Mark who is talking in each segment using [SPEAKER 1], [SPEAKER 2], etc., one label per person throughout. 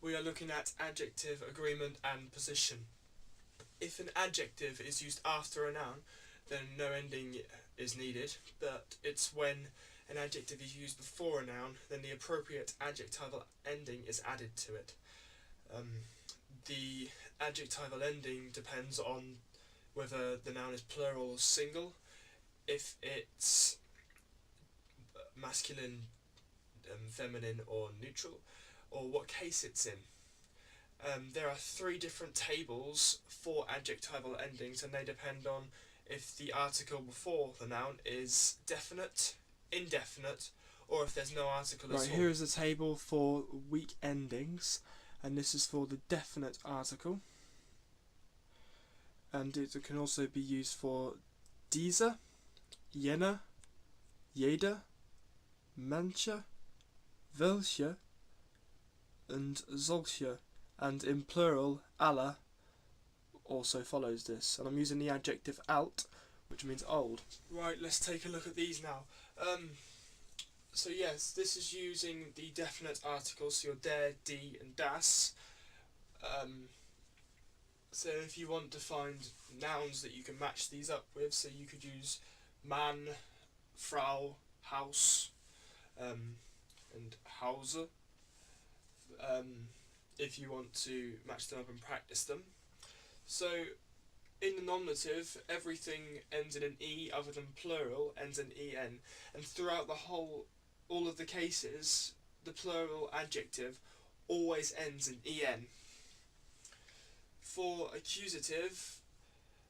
[SPEAKER 1] we are looking at adjective, agreement and position. If an adjective is used after a noun, then no ending is needed, but it's when an adjective is used before a noun, then the appropriate adjectival ending is added to it. The adjectival ending depends on whether the noun is plural or single, if it's masculine, feminine or neutral, or what case it's in. There are 3 different tables for adjectival endings, and they depend on if the article before the noun is definite, indefinite, or if there's no article at all.
[SPEAKER 2] Right, here is a table for weak endings, and this is for the definite article. And it can also be used for diese, jene, jeder, manche, welche, and solche, and in plural, alle also follows this. And I'm using the adjective alt, which means old.
[SPEAKER 1] Right, let's take a look at these now. So yes, this is using the definite articles, so your der, die and das. So if you want to find nouns that you can match these up with, so you could use man, Frau, Haus, and Hause, if you want to match them up and practice them. So in the nominative, everything ends in an E other than plural ends in en, and throughout all of the cases, the plural adjective always ends in en. For accusative,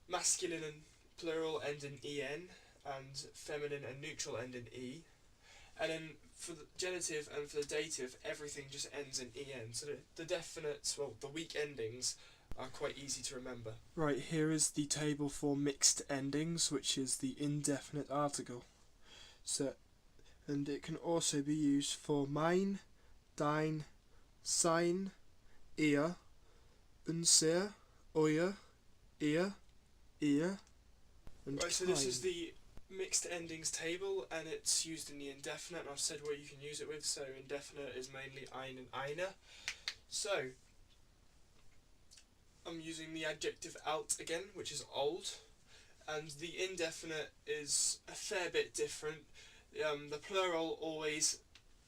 [SPEAKER 1] masculine and plural end in en, and feminine and neutral end in e. And then for the genitive and for the dative, everything just ends in en. So the definite, well, the weak endings are quite easy to remember.
[SPEAKER 2] Right, here is the table for mixed endings, which is the indefinite article. So, and it can also be used for mein, dein, sein, ihr, unser, euer, ihr, and
[SPEAKER 1] right, so this is the mixed endings table, and it's used in the indefinite, and I've said what you can use it with. So indefinite is mainly ein and eine. So I'm using the adjective alt again, which is old, and the indefinite is a fair bit different. The plural always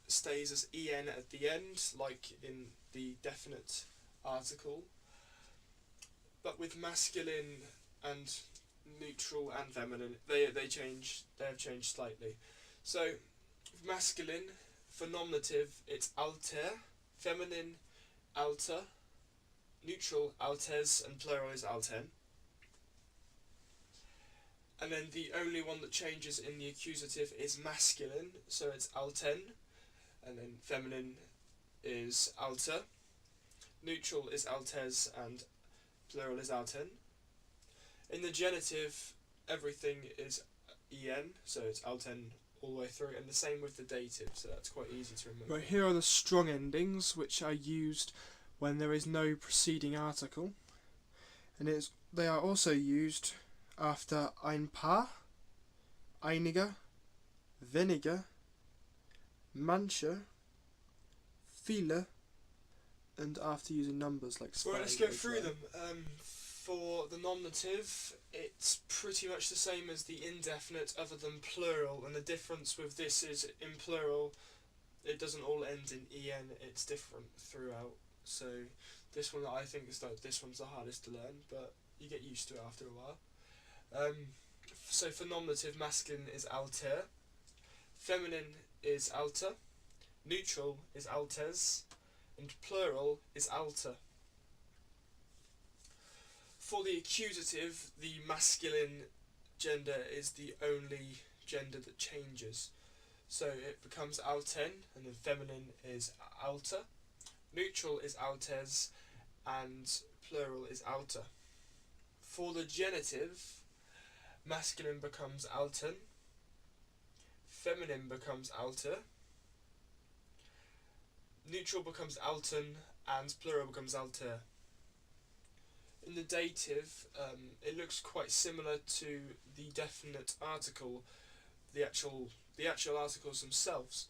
[SPEAKER 1] stays as en at the end, like in the definite article, but with masculine and neutral and feminine, they have changed slightly. So masculine, for nominative, it's alter, feminine, alter, neutral, altes, and plural is alten. And then the only one that changes in the accusative is masculine, so it's alten, and then feminine is alter, neutral is altes, and plural is alten. In the genitive, everything is en, so it's alten all the way through, and the same with the dative, so that's quite easy to remember.
[SPEAKER 2] Right, here are the strong endings, which are used when there is no preceding article, and they are also used after ein paar, einige, wenige, manche, viele, and after using numbers like zwei.
[SPEAKER 1] Right, let's go through them. For the nominative, it's pretty much the same as the indefinite other than plural, and the difference with this is in plural it doesn't all end in en, it's different throughout. So this one I think is this one's the hardest to learn, but you get used to it after a while. So for nominative, masculine is alter, feminine is alter, neutral is altes, and plural is alter. For the accusative, the masculine gender is the only gender that changes. So it becomes alten, and then feminine is alter, neutral is altes, and plural is alter. For the genitive, masculine becomes alten, feminine becomes alter, neutral becomes alten, and plural becomes alter. In the dative, it looks quite similar to the definite article, the actual articles themselves.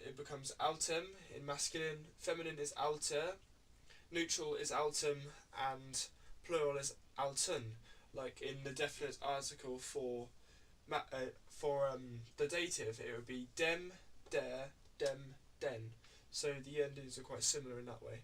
[SPEAKER 1] it becomes autem in masculine, feminine is alter, neutral is autem, and plural is autun. Like in the definite article for the dative, it would be dem, der, dem, den. So the endings are quite similar in that way.